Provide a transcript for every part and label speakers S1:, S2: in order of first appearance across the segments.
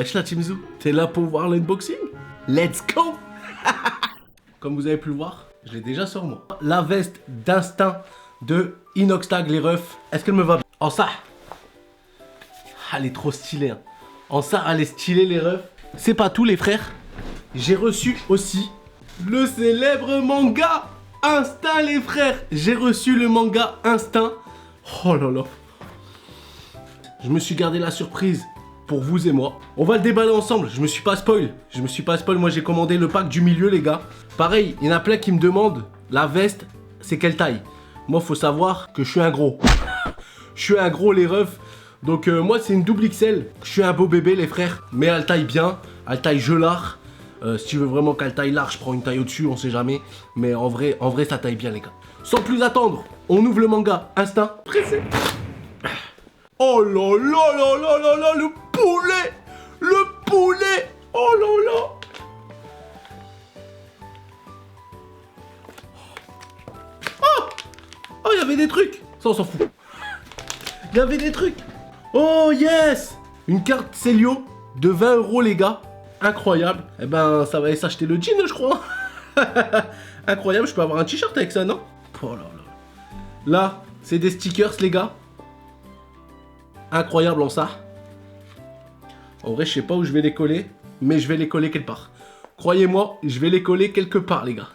S1: Wesh la Team Zoo, t'es là pour voir l'unboxing? Let's go. Comme vous avez pu le voir, je l'ai déjà sur moi. La veste d'instinct de Inoxtag les refs. Est-ce qu'elle me va bien? En ça, elle est trop stylée. Hein. En ça, elle est stylée les refs. C'est pas tout les frères. J'ai reçu aussi le célèbre manga Instinct les frères. J'ai reçu le manga Instinct. Oh là là. Je me suis gardé la surprise pour vous et moi. On va le déballer ensemble. Je me suis pas spoil. Moi, j'ai commandé le pack du milieu, les gars. Pareil, il y en a plein qui me demandent la veste, c'est quelle taille? Moi, faut savoir que je suis un gros. Je suis un gros, les refs. Donc, moi, c'est une double XL. Je suis un beau bébé, les frères. Mais elle taille bien. Elle taille gelard. Si tu veux vraiment qu'elle taille large, je prends une taille au-dessus, on sait jamais. Mais en vrai, ça taille bien, les gars. Sans plus attendre, on ouvre le manga Instinct. Pressé. Oh là là là là là là, le poulet! Le poulet! Oh là là! Oh! Oh, il y avait des trucs! Ça, on s'en fout. Il y avait des trucs! Oh yes! Une carte Célio de 20 €, les gars. Incroyable. Eh ben, ça va aller s'acheter le jean, je crois. Incroyable, je peux avoir un t-shirt avec ça, non? Oh là là. Là, c'est des stickers, les gars. Incroyable en ça. En vrai, je sais pas où je vais les coller, mais je vais les coller quelque part. Croyez-moi, je vais les coller quelque part, les gars.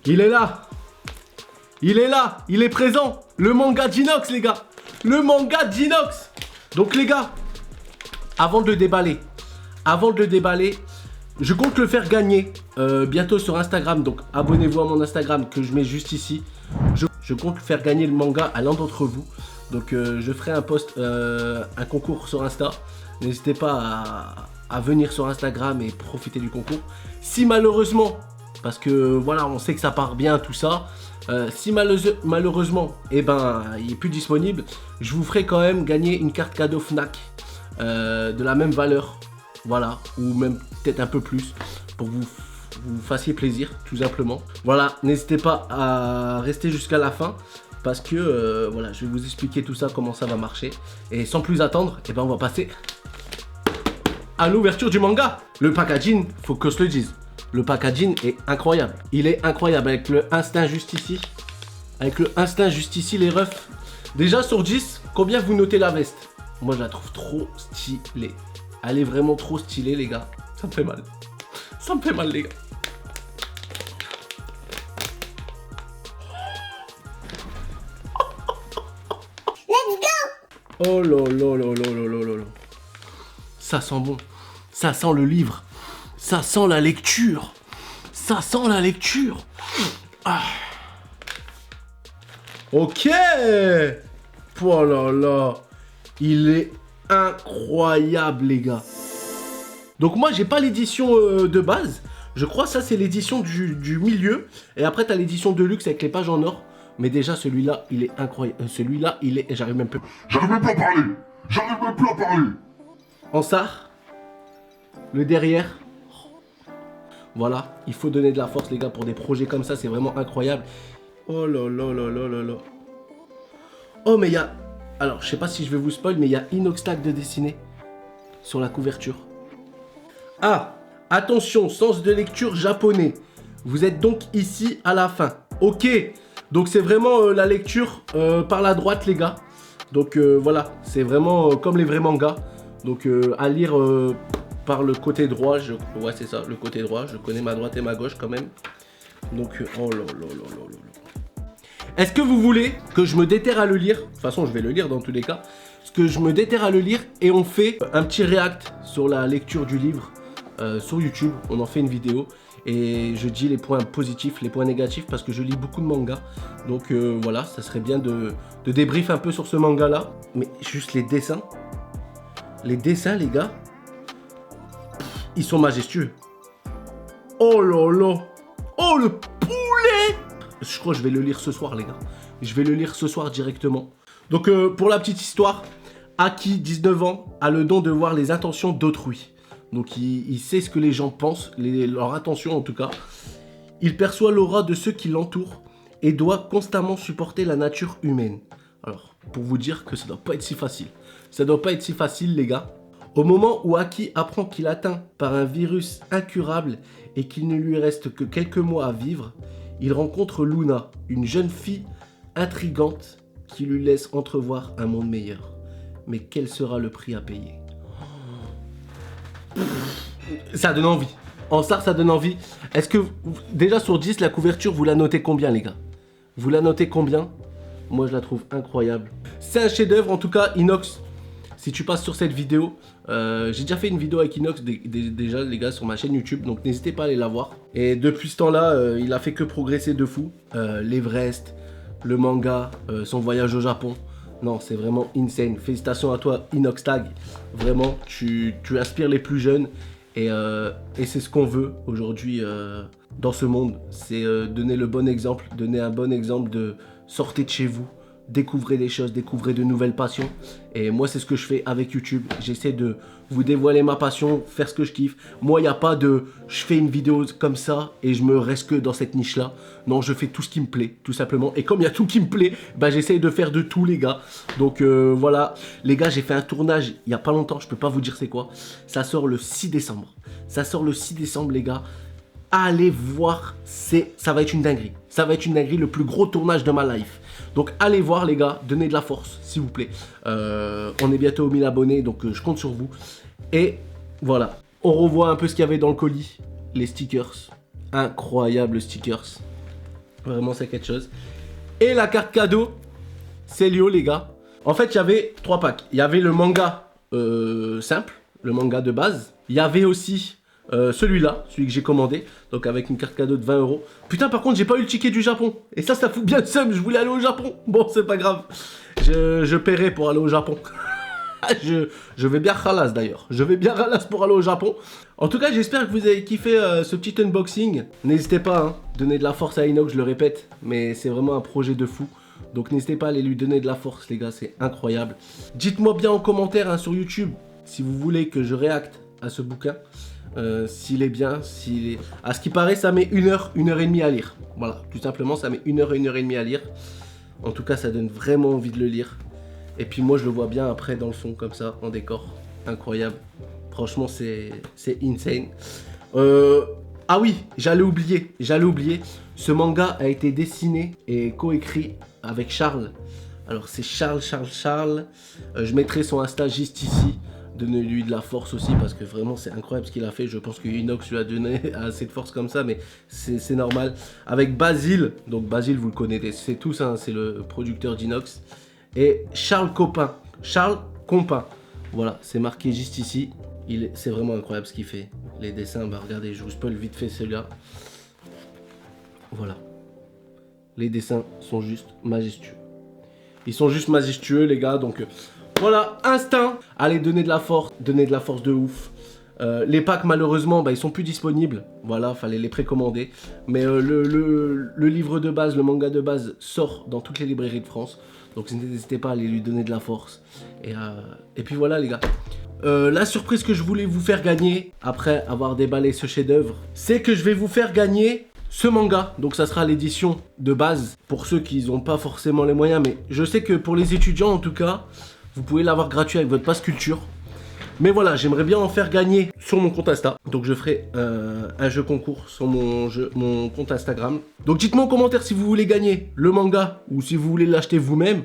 S1: Il est là. Il est là. Il est présent. Le manga d'Inox, les gars. Le manga d'Inox. Donc, les gars, avant de le déballer, je compte le faire gagner bientôt sur Instagram. Donc, abonnez-vous à mon Instagram que je mets juste ici. Je compte faire gagner le manga à l'un d'entre vous. Donc je ferai un post, un concours sur Insta. N'hésitez pas à venir sur Instagram et profiter du concours. Si malheureusement, parce que voilà, on sait que ça part bien tout ça. Si malheureusement, eh ben, il n'est plus disponible, je vous ferai quand même gagner une carte cadeau Fnac de la même valeur. Voilà, ou même peut-être un peu plus pour que vous fassiez plaisir, tout simplement. Voilà, n'hésitez pas à rester jusqu'à la fin. Parce que, voilà, je vais vous expliquer tout ça, comment ça va marcher. Et sans plus attendre, eh ben, on va passer à l'ouverture du manga. Le packaging, faut que je le dise. Le packaging est incroyable. Il est incroyable avec le instinct juste ici. Avec le instinct juste ici, les refs. Déjà, sur 10, combien vous notez la veste? Moi, je la trouve trop stylée. Elle est vraiment trop stylée, les gars. Ça me fait mal. Ça me fait mal, les gars. Oh là là là là là là là. Ça sent bon. Ça sent le livre. Ça sent la lecture. Ça sent la lecture. Ah. Ok. Oh là là. Il est incroyable, les gars. Donc moi, j'ai pas l'édition de base. Je crois que ça, c'est l'édition du milieu. Et après, t'as l'édition de luxe avec les pages en or. Mais déjà, celui-là, il est incroyable. Celui-là, il est... J'arrive même plus à parler. En ça, le derrière. Voilà, il faut donner de la force, les gars, pour des projets comme ça. C'est vraiment incroyable. Oh là là là là là là. Oh, mais il y a... Alors, je sais pas si je vais vous spoil, mais il y a Inoxtag de dessiner sur la couverture. Ah, attention, sens de lecture japonais. Vous êtes donc ici à la fin. Ok. Donc c'est vraiment la lecture par la droite, les gars. Donc voilà, c'est vraiment comme les vrais mangas. Donc à lire par le côté droit. Ouais, c'est ça, le côté droit. Je connais ma droite et ma gauche quand même. Donc oh là là là là là. Est-ce que vous voulez que je me déterre à le lire? De toute façon, je vais le lire dans tous les cas. Est-ce que je me déterre à le lire et on fait un petit react sur la lecture du livre sur YouTube. On en fait une vidéo. Et je dis les points positifs, les points négatifs parce que je lis beaucoup de mangas. Donc voilà, ça serait bien de débrief un peu sur ce manga-là. Mais juste les dessins. Les dessins, les gars. Ils sont majestueux. Oh là là. Oh le poulet. Je crois que je vais le lire ce soir, les gars. Je vais le lire ce soir directement. Donc pour la petite histoire, Aki, 19 ans, a le don de voir les intentions d'autrui. Donc il sait ce que les gens pensent, leur intention en tout cas. Il perçoit l'aura de ceux qui l'entourent et doit constamment supporter la nature humaine. Alors, pour vous dire que ça doit pas être si facile. Ça doit pas être si facile, les gars. Au moment où Aki apprend qu'il est atteint par un virus incurable et qu'il ne lui reste que quelques mois à vivre, il rencontre Luna, une jeune fille intrigante qui lui laisse entrevoir un monde meilleur. Mais quel sera le prix à payer? Ça donne envie. En ça donne envie. Est-ce que, déjà sur 10, la couverture, vous la notez combien, les gars? Vous la notez combien? Moi, je la trouve incroyable. C'est un chef-d'œuvre, en tout cas, Inox. Si tu passes sur cette vidéo, j'ai déjà fait une vidéo avec Inox déjà, les gars, sur ma chaîne YouTube. Donc, n'hésitez pas à aller la voir. Et depuis ce temps-là, il a fait que progresser de fou. L'Everest, le manga, son voyage au Japon. Non, c'est vraiment insane. Félicitations à toi, Inoxtag. Vraiment, tu inspires les plus jeunes. Et c'est ce qu'on veut aujourd'hui dans ce monde. C'est donner le bon exemple, donner un bon exemple de sortez de chez vous, découvrez des choses, découvrez de nouvelles passions. Et moi, c'est ce que je fais avec YouTube. J'essaie de vous dévoiler ma passion, faire ce que je kiffe. Moi, il n'y a pas de je fais une vidéo comme ça et je me reste que dans cette niche-là. Non, je fais tout ce qui me plaît, tout simplement. Et comme il y a tout qui me plaît, bah, j'essaie de faire de tout, les gars. Donc voilà, les gars, j'ai fait un tournage il n'y a pas longtemps. Je peux pas vous dire c'est quoi. Ça sort le 6 décembre. Ça sort le 6 décembre, les gars. Allez voir, ça va être une dinguerie. Ça va être une dinguerie, le plus gros tournage de ma life. Donc allez voir, les gars, donnez de la force, s'il vous plaît. On est bientôt aux 1000 abonnés, donc je compte sur vous. Et voilà, on revoit un peu ce qu'il y avait dans le colis. Les stickers, incroyables stickers. Vraiment, c'est quelque chose. Et la carte cadeau, c'est Lio, les gars. En fait, il y avait 3 packs. Il y avait le manga simple, le manga de base. Il y avait aussi celui-là, celui que j'ai commandé, donc avec une carte cadeau de 20 €. Putain, par contre, j'ai pas eu le ticket du Japon. Et ça fout bien le seum. Je voulais aller au Japon. Bon, c'est pas grave. Je paierai pour aller au Japon. je vais bien ralasse d'ailleurs. Je vais bien ralasse pour aller au Japon. En tout cas, j'espère que vous avez kiffé ce petit unboxing. N'hésitez pas, hein, donner de la force à Inox, je le répète. Mais c'est vraiment un projet de fou. Donc n'hésitez pas à aller lui donner de la force, les gars. C'est incroyable. Dites-moi bien en commentaire hein, sur YouTube si vous voulez que je réacte à ce bouquin. S'il est bien, s'il est... À ce qui paraît, ça met 1 heure, 1 heure et demie à lire. Voilà, tout simplement, ça met 1 heure et 1 heure et demie à lire. En tout cas, ça donne vraiment envie de le lire. Et puis moi, je le vois bien après dans le fond, comme ça, en décor. Incroyable. Franchement, c'est insane. Ah oui, j'allais oublier. Ce manga a été dessiné et coécrit avec Charles. Alors, c'est Charles. Je mettrai son Insta juste ici. Donnez-lui de la force aussi parce que vraiment c'est incroyable ce qu'il a fait. Je pense que Inox lui a donné assez de force comme ça, mais c'est normal. Avec Basile, donc Basile vous le connaissez, c'est tous, hein, c'est le producteur d'Inox. Et Charles Compin. Voilà, c'est marqué juste ici. C'est vraiment incroyable ce qu'il fait. Les dessins, bah regardez, je vous spoil vite fait celui-là. Voilà. Les dessins sont juste majestueux. Ils sont juste majestueux les gars, donc... Voilà, instinct. Allez, donnez de la force de ouf. Les packs, malheureusement, bah, ils sont plus disponibles. Voilà, fallait les précommander. Mais le livre de base, le manga de base, sort dans toutes les librairies de France. Donc n'hésitez pas à aller lui donner de la force. Et puis voilà, les gars. La surprise que je voulais vous faire gagner, après avoir déballé ce chef-d'œuvre, c'est que je vais vous faire gagner ce manga. Donc ça sera l'édition de base pour ceux qui n'ont pas forcément les moyens. Mais je sais que pour les étudiants, en tout cas... Vous pouvez l'avoir gratuit avec votre passe culture. Mais voilà, j'aimerais bien en faire gagner sur mon compte Insta. Donc je ferai un jeu concours sur mon compte Instagram. Donc dites-moi en commentaire si vous voulez gagner le manga ou si vous voulez l'acheter vous-même.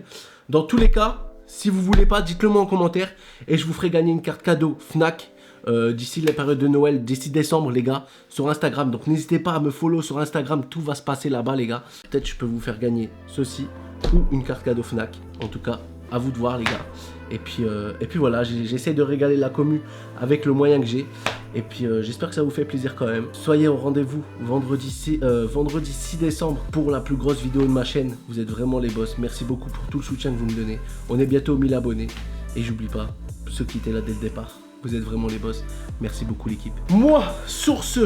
S1: Dans tous les cas, si vous voulez pas, dites-le moi en commentaire. Et je vous ferai gagner une carte cadeau Fnac d'ici la période de Noël, d'ici décembre les gars, sur Instagram. Donc n'hésitez pas à me follow sur Instagram, tout va se passer là-bas les gars. Peut-être je peux vous faire gagner ceci ou une carte cadeau Fnac. En tout cas, à vous de voir les gars. Et puis voilà, j'essaie de régaler la commu avec le moyen que j'ai. Et puis j'espère que ça vous fait plaisir quand même. Soyez au rendez-vous vendredi 6 décembre pour la plus grosse vidéo de ma chaîne. Vous êtes vraiment les boss. Merci beaucoup pour tout le soutien que vous me donnez. On est bientôt aux 1000 abonnés. Et j'oublie pas, ceux qui étaient là dès le départ, vous êtes vraiment les boss. Merci beaucoup l'équipe. Moi, sur ce,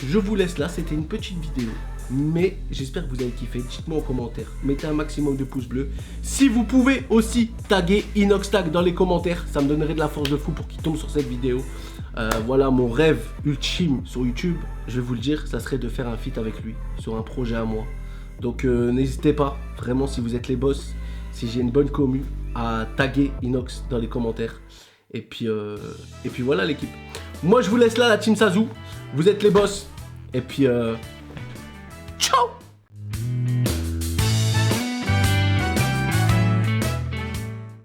S1: je vous laisse là. C'était une petite vidéo. Mais j'espère que vous avez kiffé. Dites-moi en commentaire. Mettez un maximum de pouces bleus. Si vous pouvez aussi taguer Inoxtag dans les commentaires, ça me donnerait de la force de fou pour qu'il tombe sur cette vidéo. Voilà mon rêve ultime sur YouTube. Je vais vous le dire, ça serait de faire un feat avec lui sur un projet à moi. Donc n'hésitez pas, vraiment si vous êtes les boss, si j'ai une bonne commu, à taguer Inox dans les commentaires. Et puis voilà l'équipe. Moi je vous laisse là la team Sazou. Vous êtes les boss. Et puis ciao.